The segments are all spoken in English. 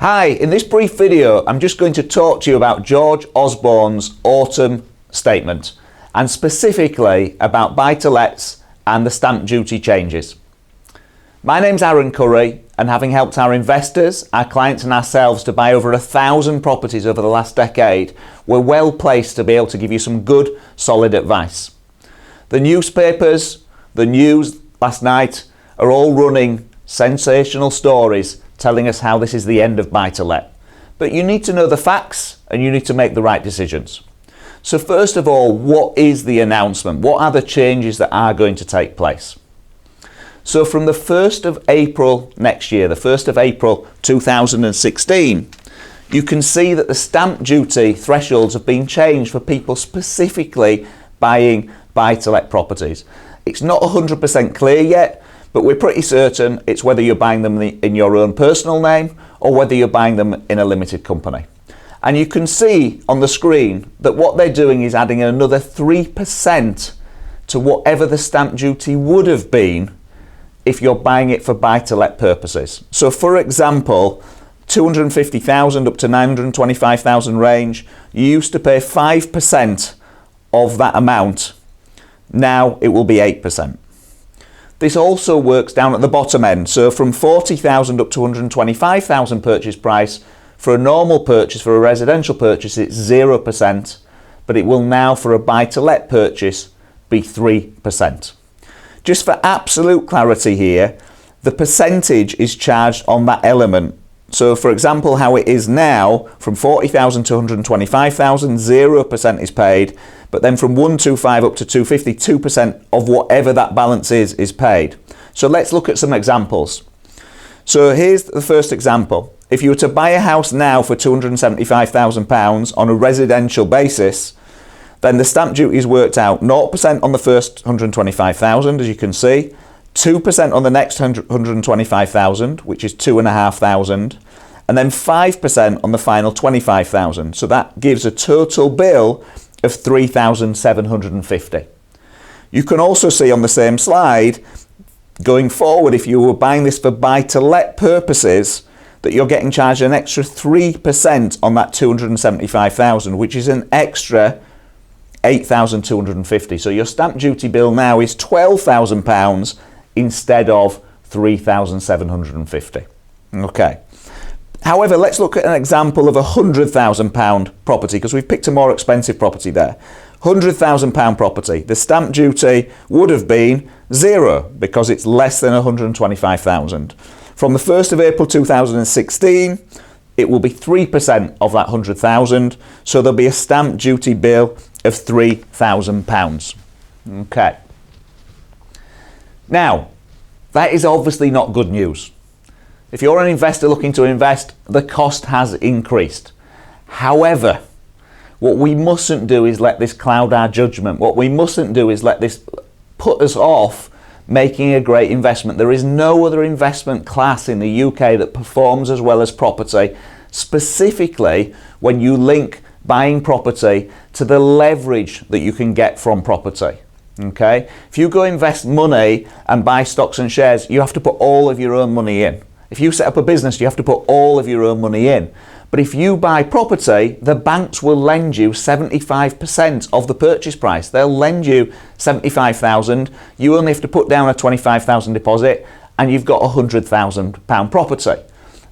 Hi, in this brief video I'm just going to talk to you about George Osborne's autumn statement and specifically about buy-to-lets and the stamp duty changes. My name's Aran Curry, and having helped our investors, our clients and ourselves to buy over 1,000 properties over the last decade, we're well placed to be able to give you some good, solid advice. The newspapers, the news last night are all running sensational stories telling us how this is the end of buy-to-let. But you need to know the facts and you need to make the right decisions. So first of all, what is the announcement? What are the changes that are going to take place? So from the 1st of April next year, the 1st of April 2016, you can see that the stamp duty thresholds have been changed for people specifically buying buy-to-let properties. It's not 100% clear yet, but we're pretty certain it's whether you're buying them in your own personal name or whether you're buying them in a limited company. And you can see on the screen that what they're doing is adding another 3% to whatever the stamp duty would have been if you're buying it for buy-to-let purposes. So for example, 250,000 up to 925,000 range, you used to pay 5% of that amount. Now it will be 8%. This also works down at the bottom end. So from 40,000 up to 125,000 purchase price, for a normal purchase, for a residential purchase, it's 0%, but it will now for a buy-to-let purchase be 3%. Just for absolute clarity here, the percentage is charged on that element. So for example, how it is now, from 40,000 to 125,000, 0% is paid, but then from 125 up to 250, 2% of whatever that balance is paid. So let's look at some examples. So here's the first example. If you were to buy a house now for £275,000 on a residential basis, then the stamp duty is worked out 0% on the first 125,000, as you can see, 2% on the next 125,000, which is 2,500, and then 5% on the final 25,000. So that gives a total bill of 3,750. You can also see on the same slide, going forward, if you were buying this for buy-to-let purposes, that you're getting charged an extra 3% on that 275,000, which is an extra 8,250. So your stamp duty bill now is £12,000 instead of 3,750. Okay. However, let's look at an example of a £100,000 property, because we've picked a more expensive property there. £100,000 property. The stamp duty would have been 0 because it's less than 125,000. From the 1st of April 2016, it will be 3% of that 100,000. So there'll be a stamp duty bill of £3,000. Okay. Now, that is obviously not good news. If you're an investor looking to invest, the cost has increased. However, what we mustn't do is let this cloud our judgment. What we mustn't do is let this put us off making a great investment. There is no other investment class in the UK that performs as well as property, specifically when you link buying property to the leverage that you can get from property. Okay? If you go invest money and buy stocks and shares, you have to put all of your own money in. If you set up a business, you have to put all of your own money in. But if you buy property, the banks will lend you 75% of the purchase price. They'll lend you 75,000. You only have to put down a 25,000 deposit and you've got a £100,000 property.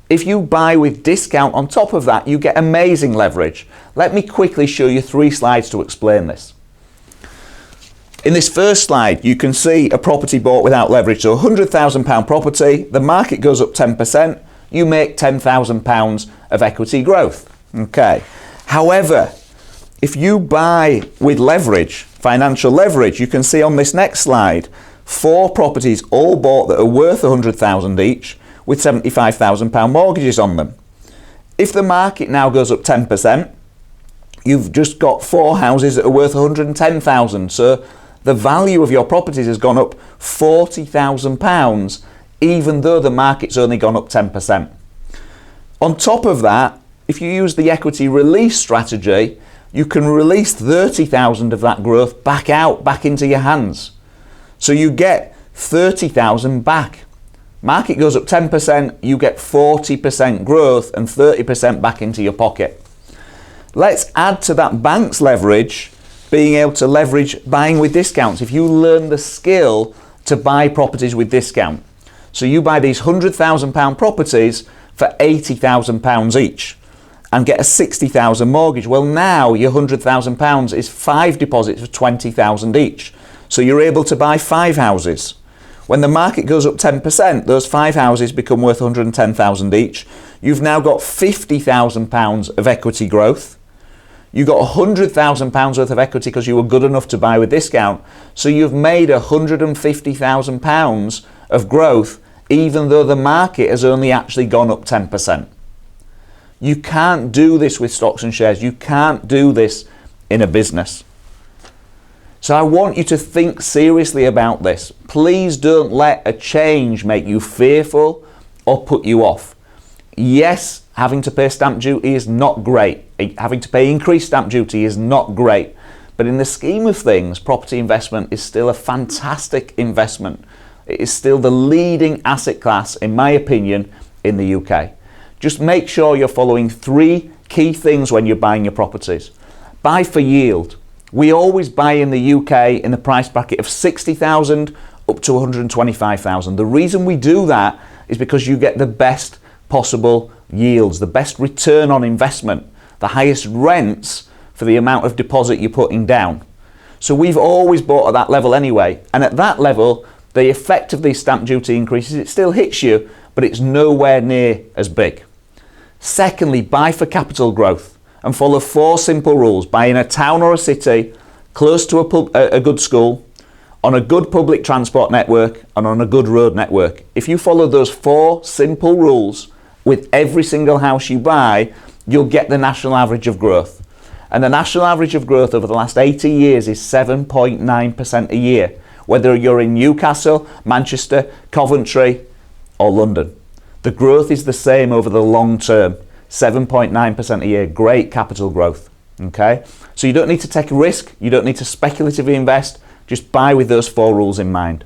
If you buy with discount on top of that, you get amazing leverage. Let me quickly show you 3 slides to explain this. In this first slide, you can see a property bought without leverage. So £100,000 property, the market goes up 10%, you make £10,000 of equity growth. Okay. However, if you buy with leverage, financial leverage, you can see on this next slide, 4 properties all bought that are worth £100,000 each with £75,000 mortgages on them. If the market now goes up 10%, you've just got 4 houses that are worth £110,000. So the value of your properties has gone up £40,000, even though the market's only gone up 10%. On top of that, if you use the equity release strategy, you can release 30,000 of that growth back into your hands. So you get 30,000 back. Market goes up 10%, you get 40% growth and 30% back into your pocket. Let's add to that bank's leverage, being able to leverage buying with discounts. If you learn the skill to buy properties with discount. So you buy these £100,000 properties for £80,000 each and get a £60,000 mortgage. Well, now your £100,000 is 5 deposits for £20,000 each. So you're able to buy 5 houses. When the market goes up 10%, those 5 houses become worth £110,000 each. You've now got £50,000 of equity growth. You got £100,000 worth of equity because you were good enough to buy with discount. So you've made £150,000 of growth, even though the market has only actually gone up 10%. You can't do this with stocks and shares. You can't do this in a business. So I want you to think seriously about this. Please don't let a change make you fearful or put you off. Yes, having to pay stamp duty is not great. Having to pay increased stamp duty is not great. But in the scheme of things, property investment is still a fantastic investment. It is still the leading asset class, in my opinion, in the UK. Just make sure you're following 3 key things when you're buying your properties. Buy for yield. We always buy in the UK in the price bracket of 60,000 up to 125,000. The reason we do that is because you get the best possible yields, the best return on investment, the highest rents for the amount of deposit you're putting down. So we've always bought at that level anyway, and at that level the effect of these stamp duty increases, it still hits you, but it's nowhere near as big. Secondly, buy for capital growth and follow 4 simple rules. Buy in a town or a city, close to a good school, on a good public transport network, and on a good road network. If you follow those 4 simple rules with every single house you buy, you'll get the national average of growth. And the national average of growth over the last 80 years is 7.9% a year, whether you're in Newcastle, Manchester, Coventry, or London. The growth is the same over the long term, 7.9% a year, great capital growth, okay? So you don't need to take a risk, you don't need to speculatively invest, just buy with those 4 rules in mind.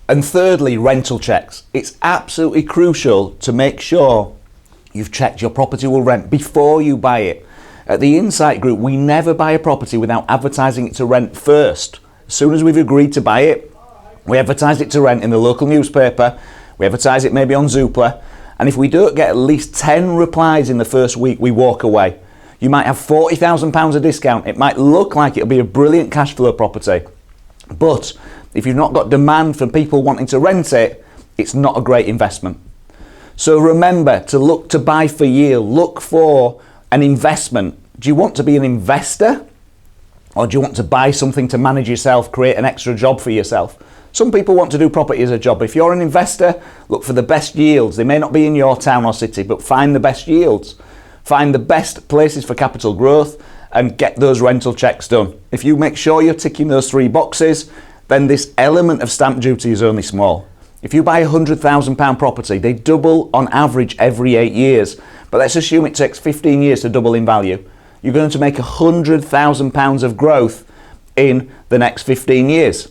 And thirdly, rental checks. It's absolutely crucial to make sure you've checked your property will rent before you buy it. At the Insight Group, we never buy a property without advertising it to rent first. As soon as we've agreed to buy it, we advertise it to rent in the local newspaper, we advertise it maybe on Zoopla, and if we don't get at least 10 replies in the first week, we walk away. You might have £40,000 of discount. It might look like it'll be a brilliant cash flow property, but if you've not got demand from people wanting to rent it, it's not a great investment. So remember to look to buy for yield, look for an investment. Do you want to be an investor, or do you want to buy something to manage yourself, create an extra job for yourself? Some people want to do property as a job. If you're an investor, look for the best yields. They may not be in your town or city, but find the best yields. Find the best places for capital growth and get those rental checks done. If you make sure you're ticking those 3 boxes, then this element of stamp duty is only small. If you buy a £100,000 property, they double on average every 8 years. But let's assume it takes 15 years to double in value. You're going to make £100,000 of growth in the next 15 years.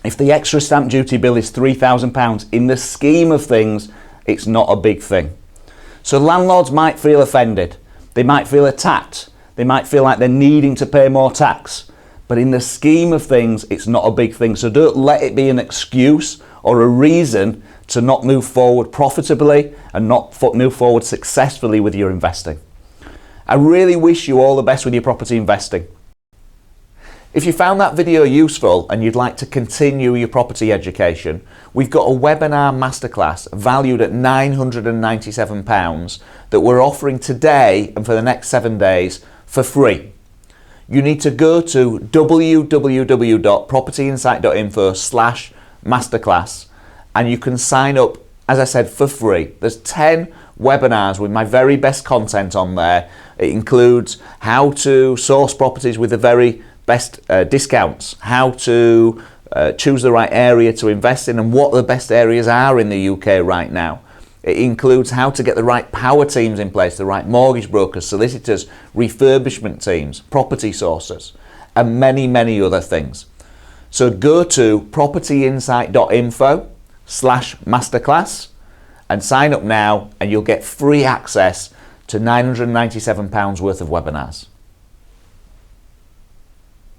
If the extra stamp duty bill is £3,000, in the scheme of things, it's not a big thing. So landlords might feel offended. They might feel attacked. They might feel like they're needing to pay more tax. But in the scheme of things, it's not a big thing. So don't let it be an excuse or a reason to not move forward profitably and not move forward successfully with your investing. I really wish you all the best with your property investing. If you found that video useful and you'd like to continue your property education, we've got a webinar masterclass valued at £997 that we're offering today and for the next 7 days for free. You need to go to www.propertyinsight.info/masterclass and you can sign up, as I said, for free. There's 10 webinars with my very best content on there. It includes how to source properties with the very best discounts, how to choose the right area to invest in and what the best areas are in the UK right now. It includes how to get the right power teams in place, the right mortgage brokers, solicitors, refurbishment teams, property sources, and many, many other things. So go to propertyinsight.info, www.masterclass and sign up now, and you'll get free access to £997 worth of webinars.